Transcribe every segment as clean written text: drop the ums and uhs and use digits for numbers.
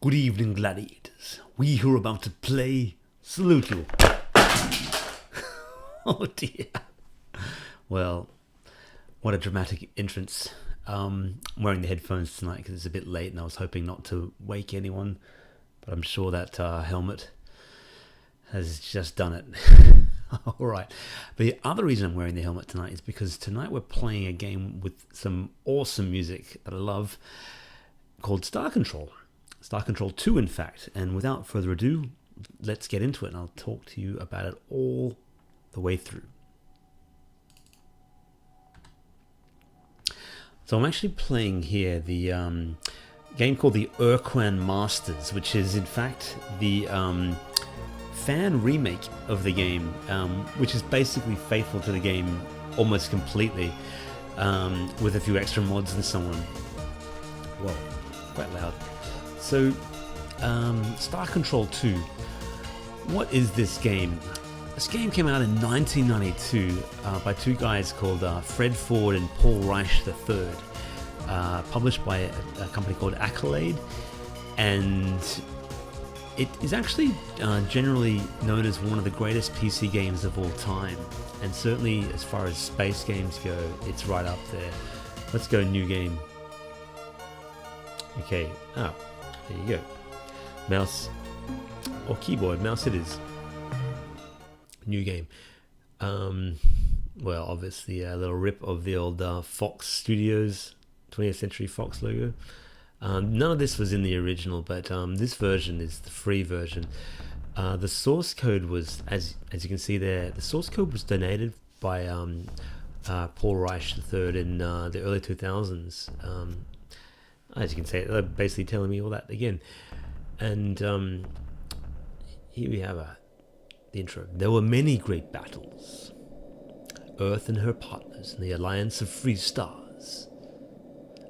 Good evening, gladiators. We who are about to play salute you. Oh dear. Well, what a dramatic entrance. I'm wearing the headphones tonight because it's a bit late and I was hoping not to wake anyone, but I'm sure that helmet has just done it. Alright, the other reason I'm wearing the helmet tonight is because tonight we're playing a game with some awesome music that I love called Star Control. Star Control 2, in fact. And without further ado, let's get into it and I'll talk to you about it all the way through. So I'm actually playing here the game called the Urquan Masters, which is in fact the fan remake of the game, which is basically faithful to the game almost completely, with a few extra mods and so on. Whoa, quite loud. So, Star Control 2. What is this game? This game came out in 1992 by two guys called Fred Ford and Paul Reich III, published by a company called Accolade, and it is actually generally known as one of the greatest PC games of all time, and certainly as far as space games go, it's right up there. Let's go new game. Okay, there you go. Mouse or keyboard, mouse it is. New game. Well, obviously a little rip of the old Fox Studios 20th Century Fox logo. None of this was in the original, but this version is the free version. The source code was, as you can see there, the source code was donated by Paul Reich III in the early 2000s. As you can see, they're basically telling me all that again. And here we have the intro. There were many great battles. Earth and her partners in the alliance of free stars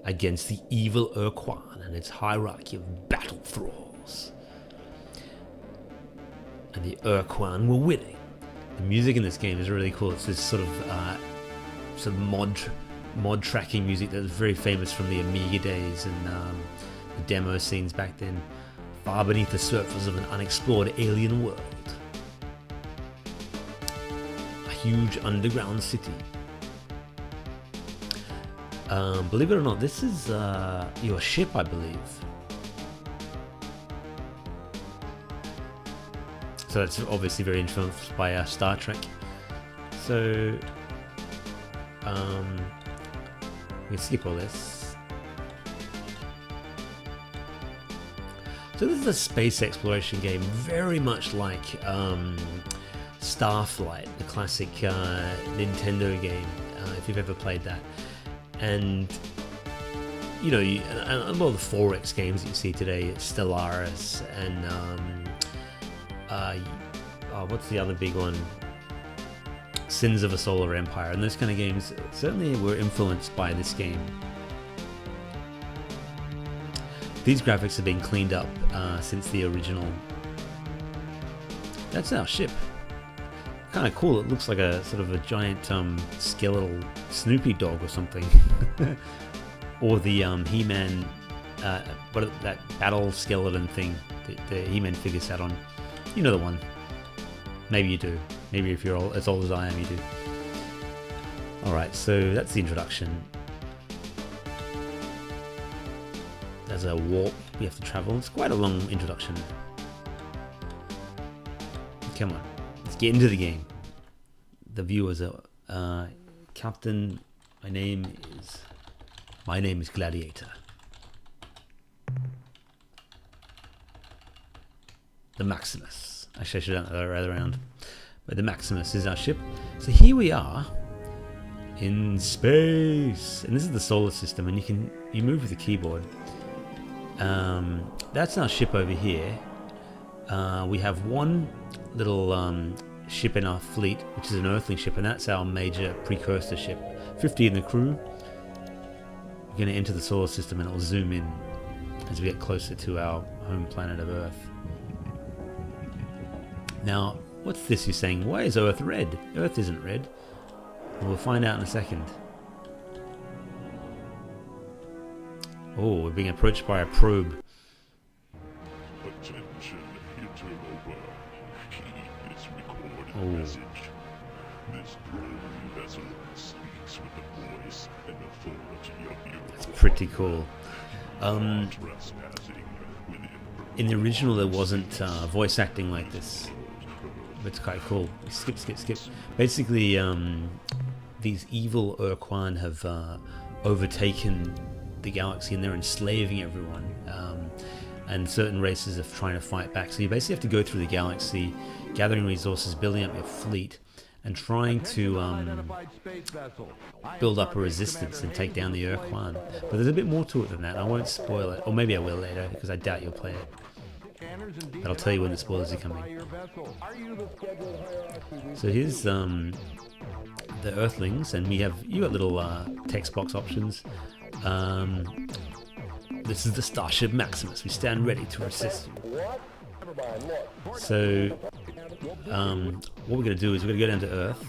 against the evil Urquan and its hierarchy of battle thralls. And the Urquan were winning. The music in this game is really cool. It's this sort of mod tracking music that was very famous from the Amiga days and the demo scenes back then, far beneath the surface of an unexplored alien world. A huge underground city. Believe it or not, this is your ship, I believe. So it's obviously very influenced by Star Trek. So we can skip all this. So this is a space exploration game, very much like Starflight, the classic Nintendo game, if you've ever played that. And you know, a lot of the 4X games that you see today, Stellaris and what's the other big one? Sins of a Solar Empire, and those kind of games certainly were influenced by this game. These graphics have been cleaned up since the original. That's our ship. Kind of cool. It looks like a sort of a giant skeletal Snoopy dog or something. Or the He-Man, that battle skeleton thing that the He-Man figure sat on. You know the one. Maybe you do. Maybe if you're as old as I am, you do. Alright, so that's the introduction. There's a warp we have to travel. It's quite a long introduction. Come on, let's get into the game. The viewers are Captain. My name is Gladiator. The Maximus. Actually, I should have the other around. But the Maximus is our ship. So here we are in space, and this is the solar system. And you move with the keyboard. That's our ship over here. We have one little ship in our fleet, which is an Earthling ship, and that's our major precursor ship. 50 in the crew. We're going to enter the solar system, and it'll zoom in as we get closer to our home planet of Earth. Now, what's this you're saying? Why is Earth red? Earth isn't red. We'll find out in a second. Oh, we're being approached by a probe. message. This drone vessel speaks with the voice and authority of your It's pretty cool. trespassing within In the original, there wasn't voice acting like this. But it's quite cool. Skip. Basically, these evil Urquan have overtaken the galaxy and they're enslaving everyone. And certain races are trying to fight back. So you basically have to go through the galaxy, gathering resources, building up your fleet, and trying to build up a resistance and take down the Urquan. But there's a bit more to it than that. I won't spoil it, or maybe I will later, because I doubt you'll play it. But I'll tell you when the spoilers are coming. So here's the Earthlings, and you got little text box options. This is the Starship Maximus. We stand ready to assist you. So what we're going to do is we're going to go down to Earth,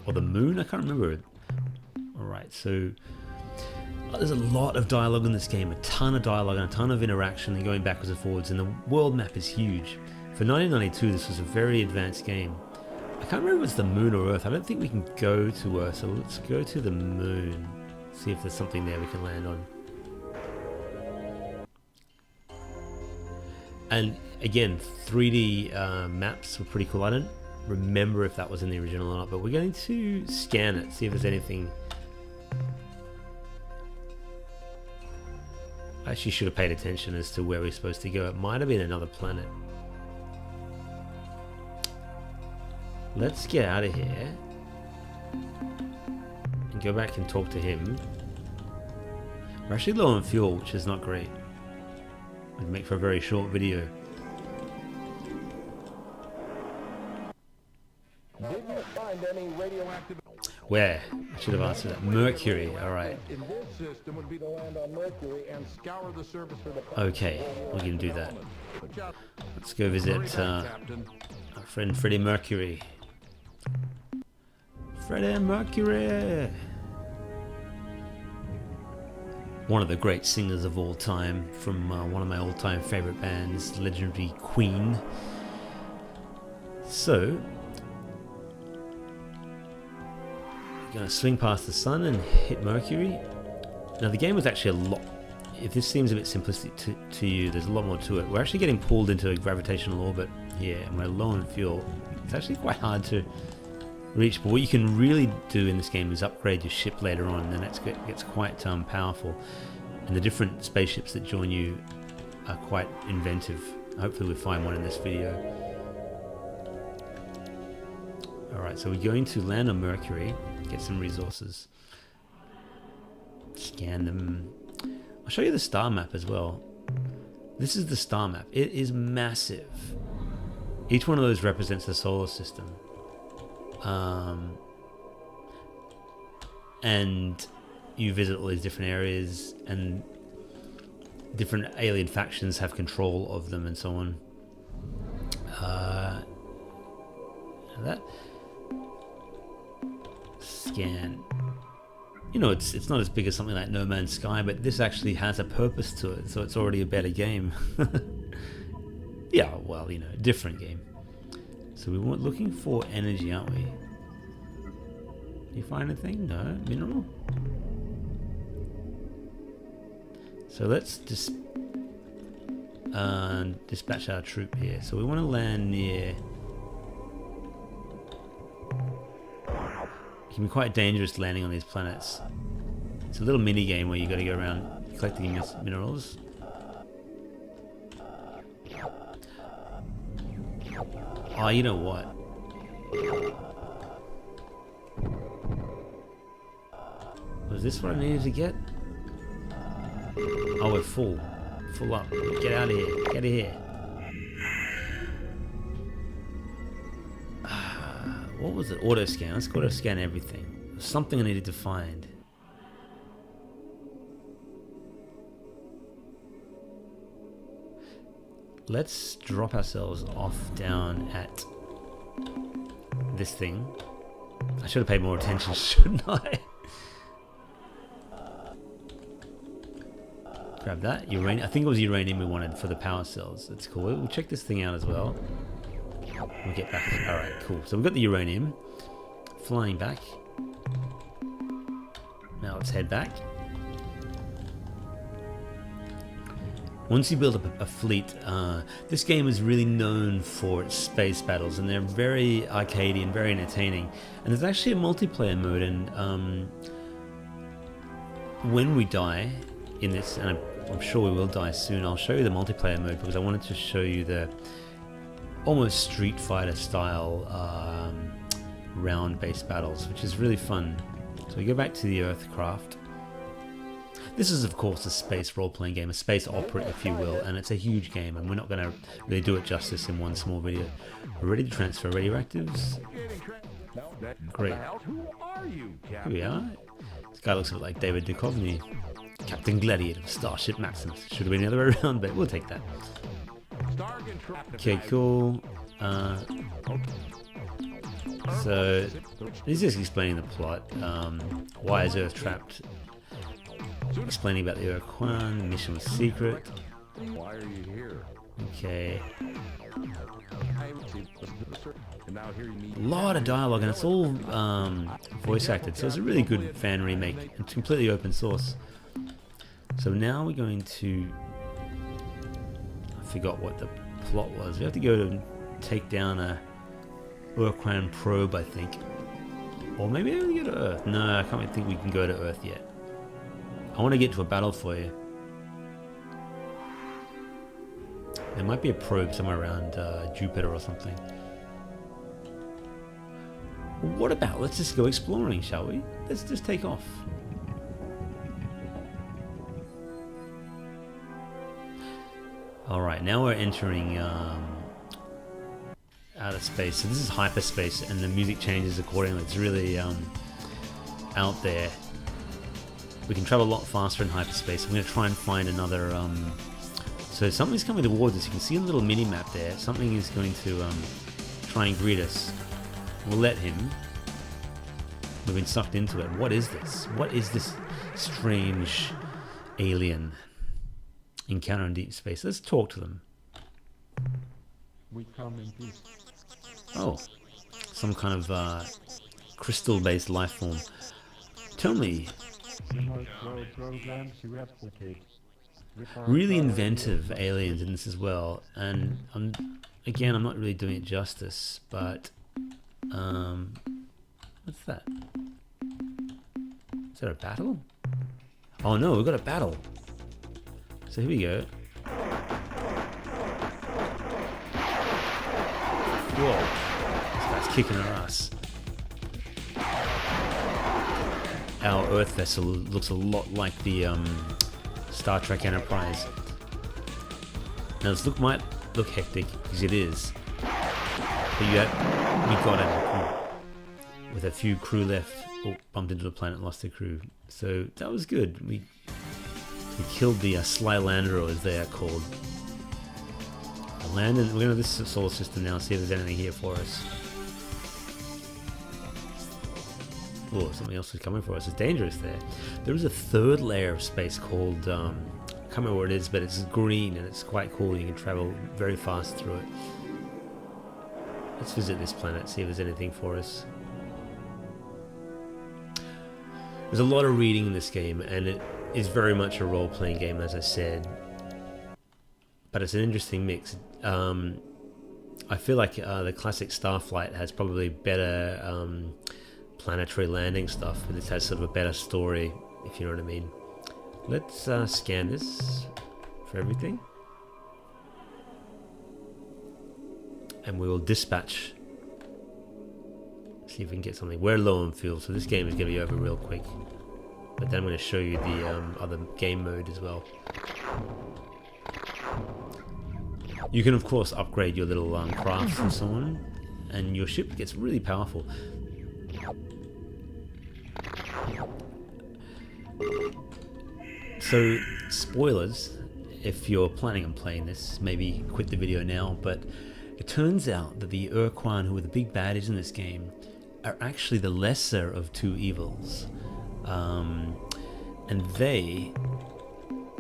or the Moon. I can't remember. All right, so there's a lot of dialogue in this game, a ton of dialogue and a ton of interaction and going backwards and forwards, and the world map is huge. For 1992, this was a very advanced game. I can't remember if it's the Moon or Earth. I don't think we can go to Earth, so let's go to the Moon. See if there's something there we can land on. And again, 3D maps were pretty cool. I don't remember if that was in the original or not, but we're going to scan it, see if there's anything. I actually should have paid attention as to where we're supposed to go. It might have been another planet. Let's get out of here and go back and talk to him. We're actually low on fuel, which is not great. It'd make for a very short video. Did you find any radioactive? Where? I should have answered that. Mercury, alright. In this system would be to land on Mercury and scour the surface for the Okay, we can do that. Let's go visit our friend Freddie Mercury. Freddie Mercury! One of the great singers of all time, from one of my all-time favorite bands, legendary Queen. So, we're going to swing past the sun and hit Mercury. Now the game was actually a lot, if this seems a bit simplistic to you, there's a lot more to it. We're actually getting pulled into a gravitational orbit here, and we're low on fuel. It's actually quite hard to reach, but what you can really do in this game is upgrade your ship later on, and that gets quite powerful. And the different spaceships that join you are quite inventive. Hopefully we'll find one in this video. Alright, so we're going to land on Mercury, get some resources, scan them. I'll show you the star map as well. This is the star map. It is massive. Each one of those represents the solar system. And you visit all these different areas, and different alien factions have control of them and so on. That scan, you know, it's not as big as something like No Man's Sky, but this actually has a purpose to it, so it's already a better game. Yeah, well, you know, different game. So we were looking for energy, aren't we? You find anything? No? Mineral? So let's just dispatch our troop here. So we want to land near... It can be quite dangerous landing on these planets. It's a little mini game where you got to go around collecting minerals. Oh, you know what? Was this what I needed to get? Oh, we're full. Full up. Get out of here. Get out of here. What was it? Auto scan. Let's auto scan everything. There's something I needed to find. Let's drop ourselves off down at this thing. I should have paid more attention, shouldn't I? Grab that. Uranium. I think it was uranium we wanted for the power cells. That's cool. We'll check this thing out as well. We'll get back. Alright, cool. So we've got the uranium. Flying back. Now let's head back. Once you build up a fleet, this game is really known for its space battles, and they're very arcadey and very entertaining. And there's actually a multiplayer mode, and when we die in this, and I'm sure we will die soon, I'll show you the multiplayer mode because I wanted to show you the almost Street Fighter style round-based battles, which is really fun. So we go back to the Earthcraft. This is, of course, a space role-playing game, a space opera, if you will, and it's a huge game, and we're not going to really do it justice in one small video. We're ready to transfer radioactives. Great. Here we are. This guy looks a bit like David Duchovny. Captain Gladiator, Starship Maximus. Should have been the other way around, but we'll take that. Okay, cool. So, this is explaining the plot. Why is Earth trapped? Explaining about the Urquan, the mission was secret. Why are you here? Okay. A lot of dialogue, and it's all voice acted, so it's a really good fan remake. It's completely open source. So now we're going to... I forgot what the plot was. We have to go to take down a Urquan probe, I think. Or maybe we can go to Earth. No, I can't think we can go to Earth yet. I want to get to a battle for you. There might be a probe somewhere around Jupiter or something. What about, let's just go exploring, shall we? Let's just take off. Alright, now we're entering outer space. So this is hyperspace, and the music changes accordingly. It's really out there. We can travel a lot faster in hyperspace. I'm going to try and find another... So something's coming towards us. You can see a little mini-map there. Something is going to try and greet us. We'll let him. We've been sucked into it. What is this? What is this strange alien encounter in deep space? Let's talk to them. We come in peace. Oh, some kind of crystal-based life form. Tell me... Really inventive aliens in this as well, and I'm not really doing it justice, but what's that? Is there a battle? Oh no, we've got a battle. So here we go. Whoa, this guy's kicking our ass. Our Earth vessel looks a lot like the Star Trek Enterprise. Now this might look hectic, because it is. But we got it. With a few crew left. Oh, bumped into the planet, lost the crew. So that was good. We killed the Sly Lander, as they are called. Landed. We're going to this solar system now and see if there's anything here for us. Oh, something else is coming for us. It's dangerous there. There is a third layer of space called, I can't remember what it is, but it's green and it's quite cool. You can travel very fast through it. Let's visit this planet, see if there's anything for us. There's a lot of reading in this game, and it is very much a role-playing game, as I said. But it's an interesting mix. I feel like the classic Starflight has probably better planetary landing stuff, but this has sort of a better story, if you know what I mean. Let's scan this for everything. And we will dispatch. See if we can get something. We're low on fuel, so this game is going to be over real quick. But then I'm going to show you the other game mode as well. You can of course upgrade your little crafts and so on, and your ship gets really powerful. So, spoilers, if you're planning on playing this, maybe quit the video now, but it turns out that the Urquan, who are the big baddies in this game, are actually the lesser of two evils. And they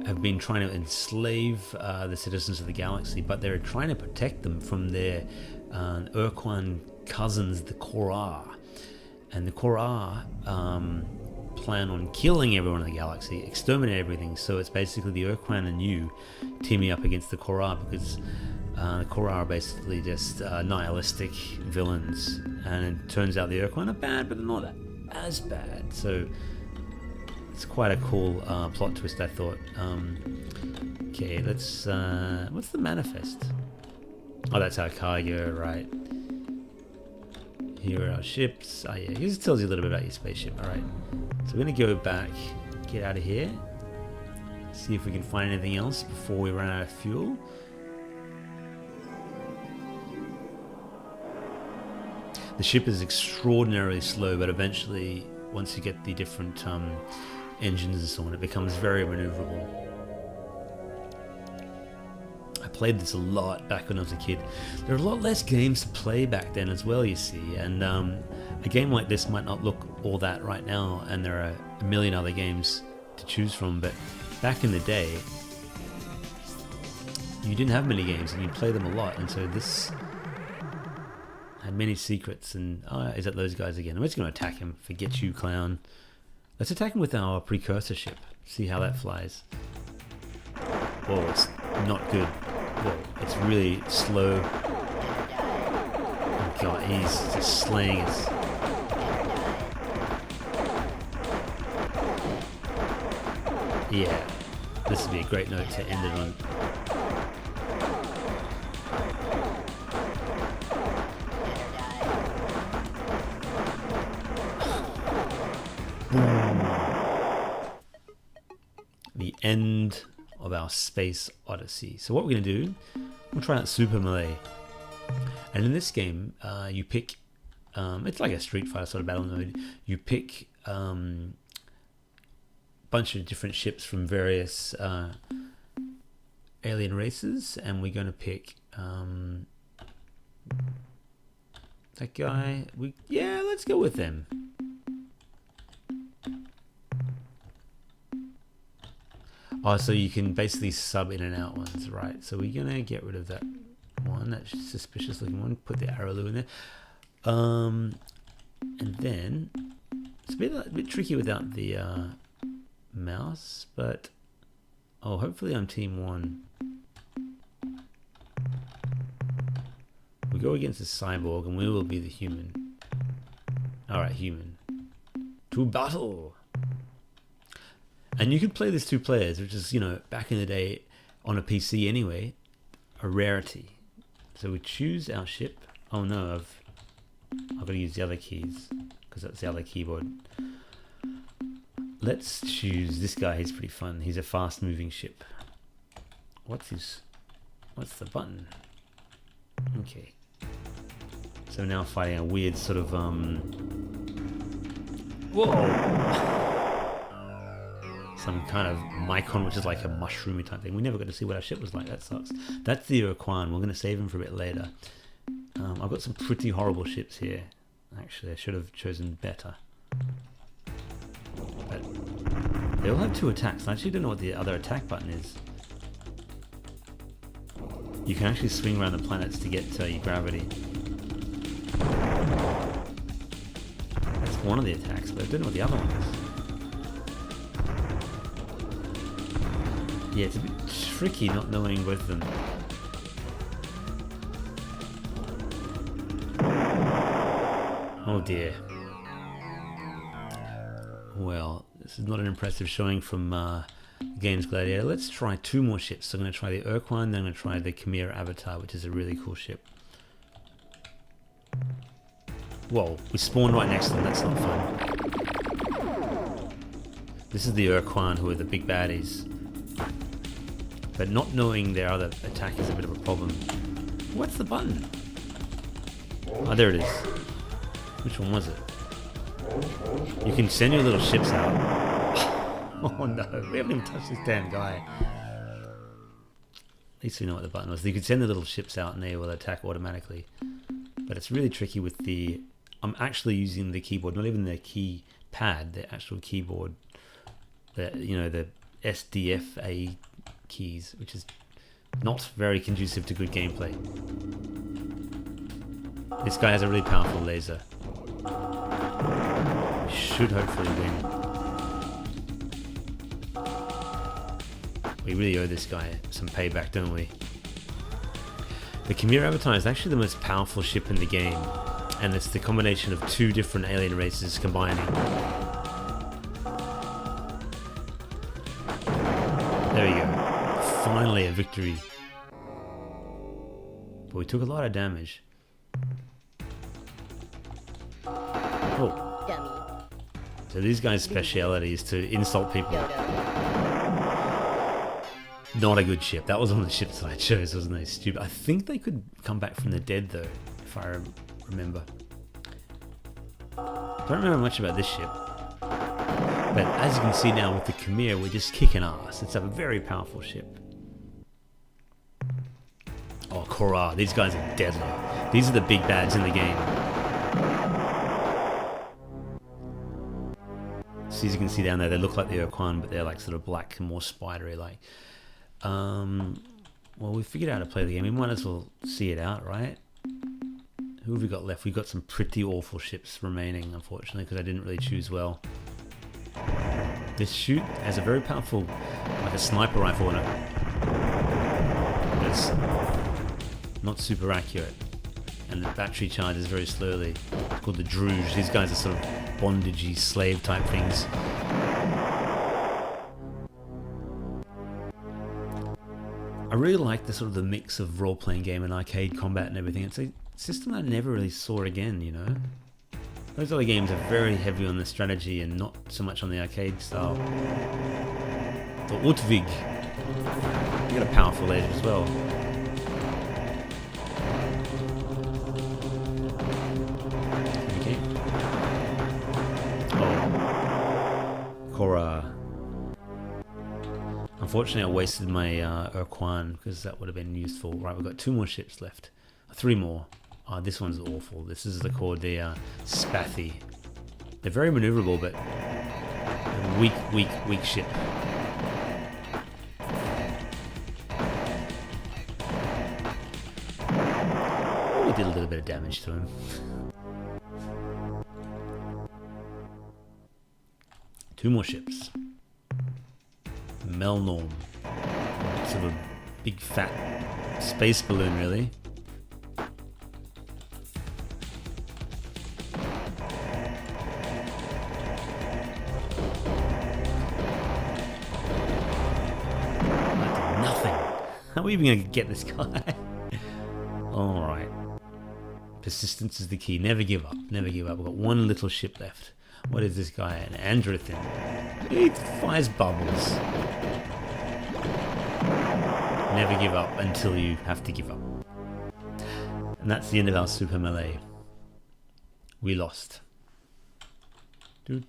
have been trying to enslave the citizens of the galaxy, but they're trying to protect them from their Urquan cousins, the Korra. And the Korra plan on killing everyone in the galaxy, exterminate everything. So it's basically the Urquan and you teaming up against the Korra, because the Korra are basically just nihilistic villains. And it turns out the Urquan are bad, but they're not as bad. So it's quite a cool plot twist, I thought. Okay, let's... what's the manifest? Oh, that's our cargo, right. Here are our ships. Oh yeah, this tells you a little bit about your spaceship. Alright, so we're going to go back, get out of here, see if we can find anything else before we run out of fuel. The ship is extraordinarily slow, but eventually, once you get the different engines and so on, it becomes very maneuverable. I played this a lot back when I was a kid. There are a lot less games to play back then as well, you see, and a game like this might not look all that right now, and there are a million other games to choose from, but back in the day, you didn't have many games and you'd play them a lot, and so this had many secrets. And is that those guys again? I'm just going to attack him. Forget you, clown. Let's attack him with our precursor ship, see how that flies. Whoa, it's not good. Whoa, it's really slow. Oh god, he's just slaying us. Yeah, this would be a great note to end it on. The end of our space odyssey. So what we're going to do, we'll try out Super Melee. And in this game, you pick, it's like a Street Fighter sort of battle mode. You pick a bunch of different ships from various alien races, and we're going to pick that guy. Yeah, let's go with them. Oh, so you can basically sub in and out ones, right? So we're gonna get rid of that one, that suspicious looking one. Put the Araloo in there, and then it's a bit tricky without the mouse, but oh, hopefully I'm team one. We go against a cyborg, and we will be the human. All right, human. To battle. And you could play this 2 players, which is, you know, back in the day on a PC anyway, a rarity. So we choose our ship. Oh no, I've got to use the other keys because that's the other keyboard. Let's choose this guy. He's pretty fun. He's a fast-moving ship. What's the button? Okay. So now fighting a weird sort of whoa. Some kind of Mycon, which is like a mushroomy type thing. We never got to see what our ship was like. That sucks. That's the Urquan. We're going to save him for a bit later. I've got some pretty horrible ships here. Actually, I should have chosen better. But they all have 2 attacks. I actually don't know what the other attack button is. You can actually swing around the planets to get your gravity. That's one of the attacks, but I don't know what the other one is. Yeah, it's a bit tricky not knowing both of them. Oh dear. Well, this is not an impressive showing from the game's Gladiator. Let's try 2 more ships. So I'm going to try the Urquan, then I'm going to try the Chimera Avatar, which is a really cool ship. Whoa, we spawned right next to them. That's not fun. This is the Urquan, who are the big baddies. But not knowing their other attack is a bit of a problem. What's the button? Oh, there it is. Which one was it? You can send your little ships out. Oh no, we haven't even touched this damn guy. At least we know what the button was. You can send the little ships out and they will attack automatically. But it's really tricky with the... I'm actually using the keyboard, not even the keypad, the actual keyboard. The SDFA keys, which is not very conducive to good gameplay. This guy has a really powerful laser. Should hopefully win. We really owe this guy some payback, don't we? The Chimera Avatar is actually the most powerful ship in the game, and it's the combination of two different alien races combining. There we go. Finally a victory. But we took a lot of damage. Oh. Dummy. So these guys' speciality is to insult people. Dodo. Not a good ship. That was one of the ships that I chose, wasn't it? Stupid. I think they could come back from the dead though, if I remember. Don't remember much about this ship. But as you can see now with the Chimera, we're just kicking ass. It's a very powerful ship. Oh, Korra. These guys are deadly. These are the big bads in the game. So as you can see down there, they look like the Urquan, but they're like sort of black and more spidery like. Well, we figured out how to play the game. We might as well see it out, right? Who have we got left? We've got some pretty awful ships remaining, unfortunately, because I didn't really choose well. This chute has a very powerful, like a sniper rifle in it. It's not super accurate, and the battery charges very slowly. It's called the Druge. These guys are sort of bondagey, slave type things. I really like the sort of the mix of role-playing game and arcade combat and everything. It's a system I never really saw again, you know? Those other games are very heavy on the strategy and not so much on the arcade style. The Utvig. You got a powerful laser as well. Okay. Oh. Korra. Unfortunately, I wasted my Urquan because that would have been useful. Right, we've got 2 more ships left. 3 more. This one's awful. This is called the Spathi. They're very maneuverable, but weak ship. Oh, we did a little bit of damage to him. Two more ships. Melnorm. Sort of a big fat space balloon, really. Nothing. How are we even going to get this guy? Alright. Persistence is the key. Never give up. Never give up. We've got 1 little ship left. What is this guy? An Androthin. He fires bubbles. Never give up until you have to give up. And that's the end of our super melee. We lost. That's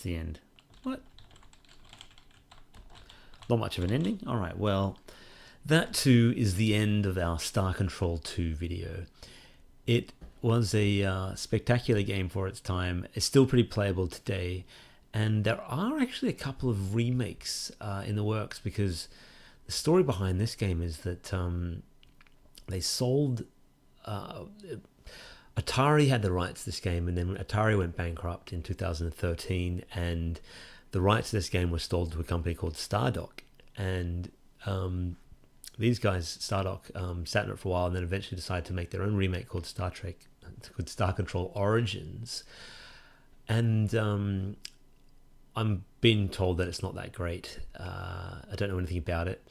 the end. What? Not much of an ending? Alright, well, that too is the end of our Star Control 2 video. It was a spectacular game for its time. It's still pretty playable today. And there are actually a couple of remakes in the works, because the story behind this game is that they sold... Atari had the rights to this game, and then Atari went bankrupt in 2013, and the rights to this game were sold to a company called Stardock. And these guys, Stardock, sat on it for a while and then eventually decided to make their own remake called Star Control Origins. And I'm being told that it's not that great. I don't know anything about it.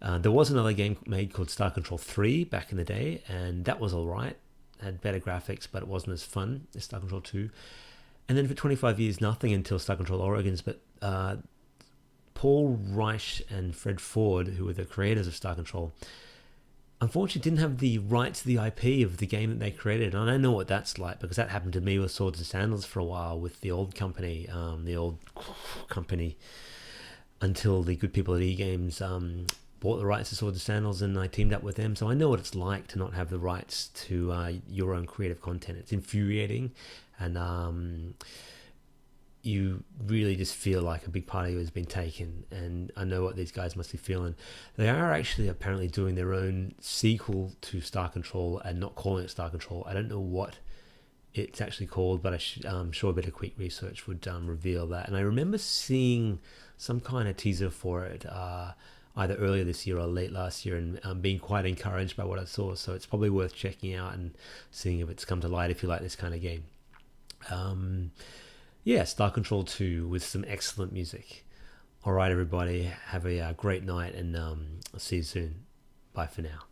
There was another game made called Star Control 3 back in the day, and that was alright. Had better graphics, but it wasn't as fun as Star Control 2. And then for 25 years, nothing until Star Control Origins. But Paul Reich and Fred Ford, who were the creators of Star Control, unfortunately didn't have the rights to the IP of the game that they created. And I know what that's like, because that happened to me with Swords and Sandals for a while with the old company, until the good people at E-Games bought the rights to Swords and Sandals, and I teamed up with them. So I know what it's like to not have the rights to your own creative content. It's infuriating, and you really just feel like a big part of you has been taken. And I know what these guys must be feeling. They are actually apparently doing their own sequel to Star Control and not calling it Star Control. I don't know what it's actually called, but I'm sure a bit of quick research would reveal that. And I remember seeing some kind of teaser for it either earlier this year or late last year, and being quite encouraged by what I saw. So it's probably worth checking out and seeing if it's come to light if you like this kind of game. Yeah, Star Control 2 with some excellent music. All right, everybody, have a great night, and I'll see you soon. Bye for now.